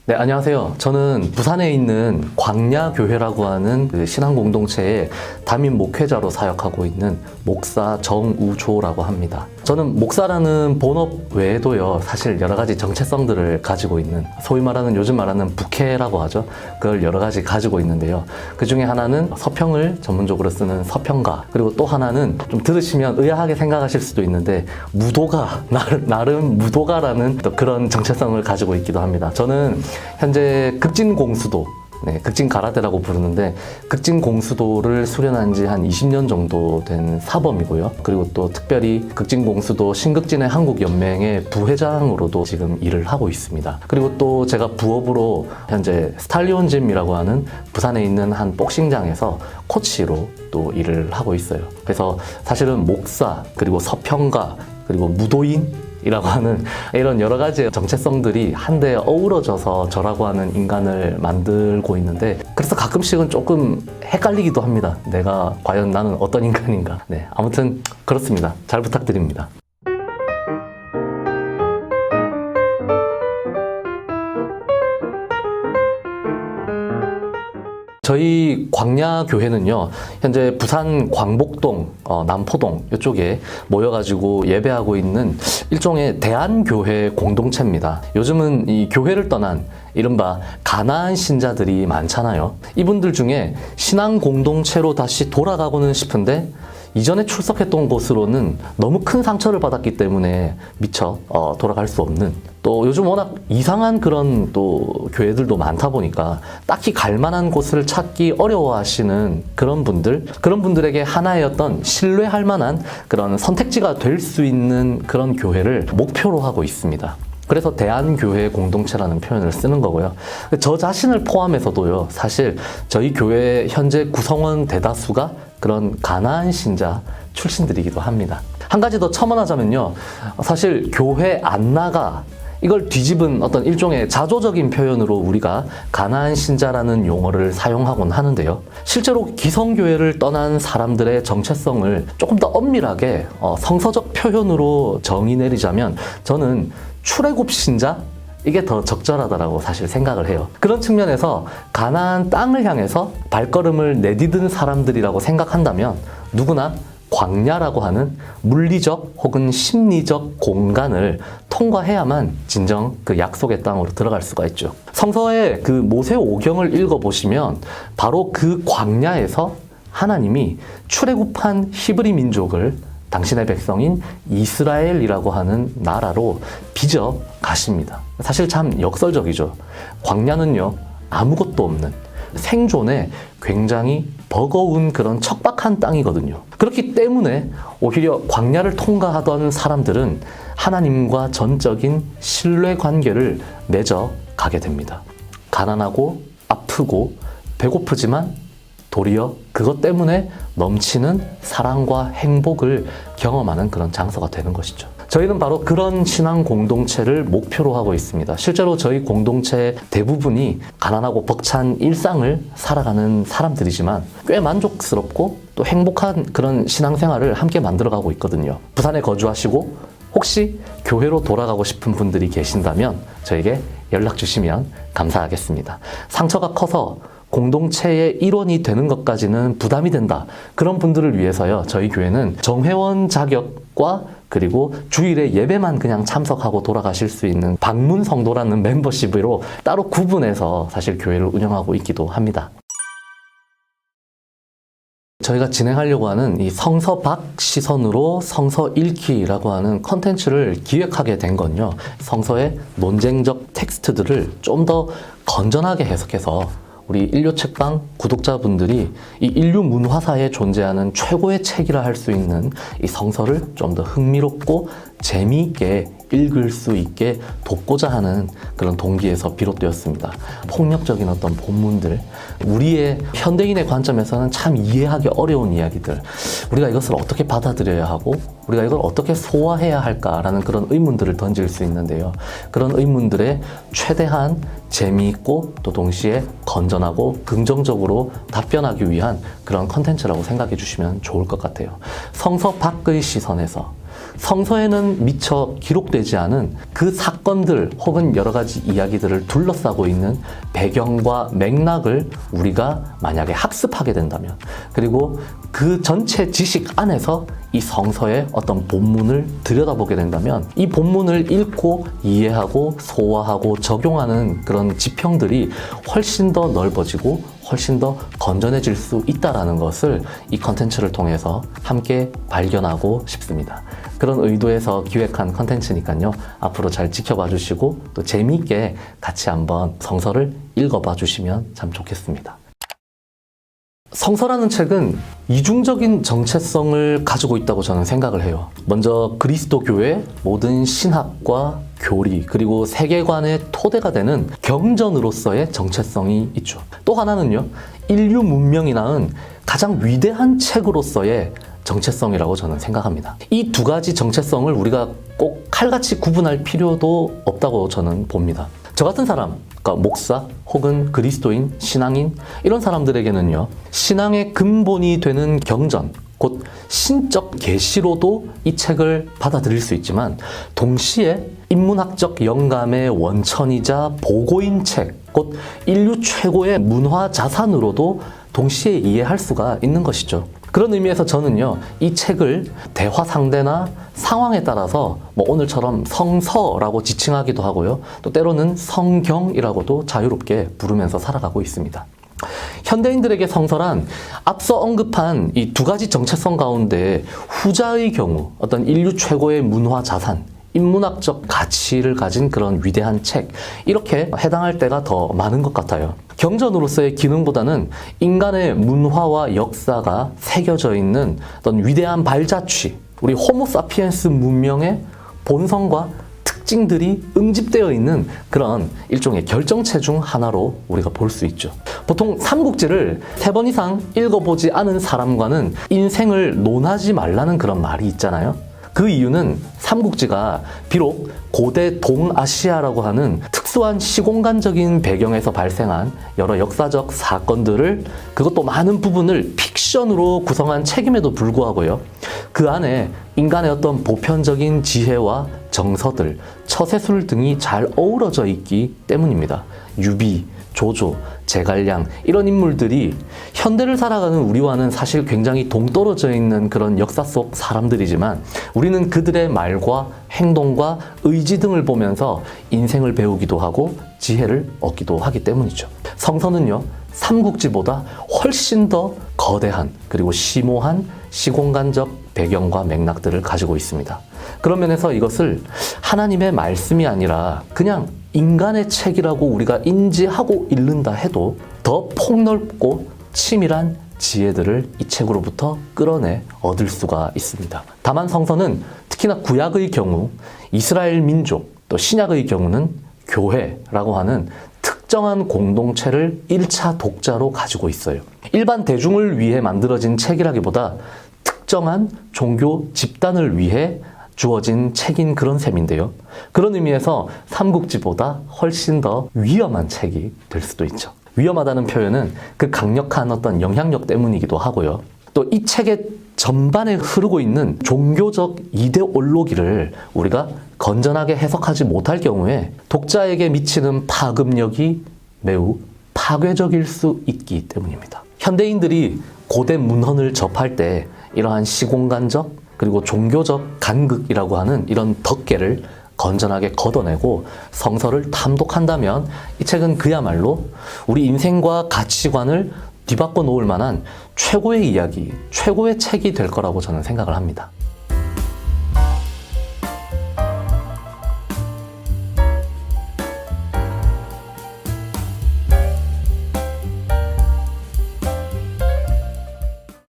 네, 안녕하세요. 저는 부산에 있는 광야교회라고 하는 그 신앙공동체의 담임 목회자로 사역하고 있는 목사 정우조라고 합니다. 저는 목사라는 본업 외에도요, 사실 여러 가지 정체성들을 가지고 있는, 소위 말하는 요즘 말하는 부캐라고 하죠. 그걸 여러 가지 가지고 있는데요. 그 중에 하나는 서평을 전문적으로 쓰는 서평가, 그리고 또 하나는 좀 들으시면 의아하게 생각하실 수도 있는데 무도가, 나름 무도가라는 또 그런 정체성을 가지고 있기도 합니다. 저는 현재 극진공수도, 극진가라데라고 부르는데 극진공수도를 수련한 지 한 20년 정도 된 사범이고요. 그리고 또 특별히 극진공수도 신극진의 한국연맹의 부회장으로도 지금 일을 하고 있습니다. 그리고 또 제가 부업으로 현재 스탈리온짐이라고 하는 부산에 있는 한 복싱장에서 코치로 또 일을 하고 있어요. 그래서 사실은 목사, 그리고 서평가, 그리고 무도인 이라고 하는 이런 여러 가지 정체성들이 한데 어우러져서 저라고 하는 인간을 만들고 있는데, 그래서 가끔씩은 조금 헷갈리기도 합니다. 내가 과연 나는 어떤 인간인가. 아무튼 그렇습니다. 잘 부탁드립니다. 저희 광야교회는요, 현재 부산 광복동, 남포동 이쪽에 모여가지고 예배하고 있는 일종의 대안교회 공동체입니다. 요즘은 이 교회를 떠난 이른바 가나안 신자들이 많잖아요. 이분들 중에 신앙 공동체로 다시 돌아가고는 싶은데 이전에 출석했던 곳으로는 너무 큰 상처를 받았기 때문에 미처 돌아갈 수 없는, 또 요즘 워낙 이상한 그런 또 교회들도 많다 보니까 딱히 갈 만한 곳을 찾기 어려워하시는 그런 분들에게 하나의 어떤 신뢰할 만한 그런 선택지가 될 수 있는 그런 교회를 목표로 하고 있습니다. 그래서 대안교회 공동체라는 표현을 쓰는 거고요. 저 자신을 포함해서도요, 사실 저희 교회 현재 구성원 대다수가 그런 가나안 신자 출신들이기도 합니다. 한 가지 더 첨언하자면요, 사실 교회 안 나가, 이걸 뒤집은 어떤 일종의 자조적인 표현으로 우리가 가나안 신자라는 용어를 사용하곤 하는데요. 실제로 기성교회를 떠난 사람들의 정체성을 조금 더 엄밀하게 성서적 표현으로 정의 내리자면 저는 출애굽 신자? 이게 더 적절하다라고 사실 생각을 해요. 그런 측면에서 가나안 땅을 향해서 발걸음을 내디딘 사람들이라고 생각한다면 누구나 광야라고 하는 물리적 혹은 심리적 공간을 통과해야만 진정 그 약속의 땅으로 들어갈 수가 있죠. 성서의 그 모세오경을 읽어보시면 바로 그 광야에서 하나님이 출애굽한 히브리 민족을 당신의 백성인 이스라엘이라고 하는 나라로 빚어 가십니다. 사실 참 역설적이죠. 광야는요, 아무것도 없는 생존에 굉장히 버거운 그런 척박한 땅이거든요. 그렇기 때문에 오히려 광야를 통과하던 사람들은 하나님과 전적인 신뢰 관계를 맺어 가게 됩니다. 가난하고 아프고 배고프지만 도리어 그것 때문에 넘치는 사랑과 행복을 경험하는 그런 장소가 되는 것이죠. 저희는 바로 그런 신앙 공동체를 목표로 하고 있습니다. 실제로 저희 공동체 대부분이 가난하고 벅찬 일상을 살아가는 사람들이지만 꽤 만족스럽고 또 행복한 그런 신앙생활을 함께 만들어가고 있거든요. 부산에 거주하시고 혹시 교회로 돌아가고 싶은 분들이 계신다면 저에게 연락 주시면 감사하겠습니다. 상처가 커서 공동체의 일원이 되는 것까지는 부담이 된다, 그런 분들을 위해서요, 저희 교회는 정회원 자격과 그리고 주일에 예배만 그냥 참석하고 돌아가실 수 있는 방문 성도라는 멤버십으로 따로 구분해서 사실 교회를 운영하고 있기도 합니다. 저희가 진행하려고 하는 이 성서 밖 시선으로 성서 읽기라고 하는 컨텐츠를 기획하게 된 건요, 성서의 논쟁적 텍스트들을 좀 더 건전하게 해석해서 우리 인류 책방 구독자분들이 이 인류 문화사에 존재하는 최고의 책이라 할 수 있는 이 성서를 좀 더 흥미롭고 재미있게 읽을 수 있게 돕고자 하는 그런 동기에서 비롯되었습니다. 폭력적인 어떤 본문들, 우리의 현대인의 관점에서는 참 이해하기 어려운 이야기들, 우리가 이것을 어떻게 받아들여야 하고 우리가 이걸 어떻게 소화해야 할까라는 그런 의문들을 던질 수 있는데요. 그런 의문들에 최대한 재미있고 또 동시에 건전하고 긍정적으로 답변하기 위한 그런 컨텐츠라고 생각해 주시면 좋을 것 같아요. 성서 밖의 시선에서 성서에는 미처 기록되지 않은 그 사건들 혹은 여러 가지 이야기들을 둘러싸고 있는 배경과 맥락을 우리가 만약에 학습하게 된다면, 그리고 그 전체 지식 안에서 이 성서의 어떤 본문을 들여다보게 된다면, 이 본문을 읽고 이해하고 소화하고 적용하는 그런 지평들이 훨씬 더 넓어지고 훨씬 더 건전해질 수 있다는 것을 이 컨텐츠를 통해서 함께 발견하고 싶습니다. 그런 의도에서 기획한 컨텐츠니까요. 앞으로 잘 지켜봐 주시고 또 재미있게 같이 한번 성서를 읽어봐 주시면 참 좋겠습니다. 성서라는 책은 이중적인 정체성을 가지고 있다고 저는 생각을 해요. 먼저 그리스도 교회 모든 신학과 교리 그리고 세계관의 토대가 되는 경전으로서의 정체성이 있죠. 또 하나는요, 인류 문명이 낳은 가장 위대한 책으로서의 정체성이라고 저는 생각합니다. 이 두 가지 정체성을 우리가 꼭 칼같이 구분할 필요도 없다고 저는 봅니다. 저 같은 사람, 그러니까 목사 혹은 그리스도인, 신앙인 이런 사람들에게는요, 신앙의 근본이 되는 경전, 곧 신적 계시로도 이 책을 받아들일 수 있지만, 동시에 인문학적 영감의 원천이자 보고인 책, 곧 인류 최고의 문화 자산으로도 동시에 이해할 수가 있는 것이죠. 그런 의미에서 저는요, 이 책을 대화 상대나 상황에 따라서 오늘처럼 성서라고 지칭하기도 하고요, 또 때로는 성경이라고도 자유롭게 부르면서 살아가고 있습니다. 현대인들에게 성서란 앞서 언급한 이 두 가지 정체성 가운데 후자의 경우 어떤 인류 최고의 문화 자산, 인문학적 가치를 가진 그런 위대한 책, 이렇게 해당할 때가 더 많은 것 같아요. 경전으로서의 기능보다는 인간의 문화와 역사가 새겨져 있는 어떤 위대한 발자취, 우리 호모사피엔스 문명의 본성과 특징들이 응집되어 있는 그런 일종의 결정체 중 하나로 우리가 볼 수 있죠. 보통 삼국지를 3번 이상 읽어보지 않은 사람과는 인생을 논하지 말라는 그런 말이 있잖아요. 그 이유는 삼국지가 비록 고대 동아시아라고 하는 특수한 시공간적인 배경에서 발생한 여러 역사적 사건들을, 그것도 많은 부분을 픽션으로 구성한 책임에도 불구하고요, 그 안에 인간의 어떤 보편적인 지혜와 정서들, 처세술 등이 잘 어우러져 있기 때문입니다. 유비, 조조, 제갈량 이런 인물들이 현대를 살아가는 우리와는 사실 굉장히 동떨어져 있는 그런 역사 속 사람들이지만, 우리는 그들의 말과 행동과 의지 등을 보면서 인생을 배우기도 하고 지혜를 얻기도 하기 때문이죠. 성서는요, 삼국지보다 훨씬 더 거대한 그리고 심오한 시공간적 배경과 맥락들을 가지고 있습니다. 그런 면에서 이것을 하나님의 말씀이 아니라 그냥 인간의 책이라고 우리가 인지하고 읽는다 해도 더 폭넓고 치밀한 지혜들을 이 책으로부터 끌어내 얻을 수가 있습니다. 다만 성서는 특히나 구약의 경우 이스라엘 민족, 또 신약의 경우는 교회라고 하는 특정한 공동체를 1차 독자로 가지고 있어요. 일반 대중을 위해 만들어진 책이라기보다 특정한 종교 집단을 위해 주어진 책인 그런 셈인데요. 그런 의미에서 삼국지보다 훨씬 더 위험한 책이 될 수도 있죠. 위험하다는 표현은 그 강력한 어떤 영향력 때문이기도 하고요. 또 이 책의 전반에 흐르고 있는 종교적 이데올로기를 우리가 건전하게 해석하지 못할 경우에 독자에게 미치는 파급력이 매우 파괴적일 수 있기 때문입니다. 현대인들이 고대 문헌을 접할 때 이러한 시공간적 그리고 종교적 간극이라고 하는 이런 덮개를 건전하게 걷어내고 성서를 탐독한다면 이 책은 그야말로 우리 인생과 가치관을 뒤바꿔 놓을 만한 최고의 이야기, 최고의 책이 될 거라고 저는 생각을 합니다.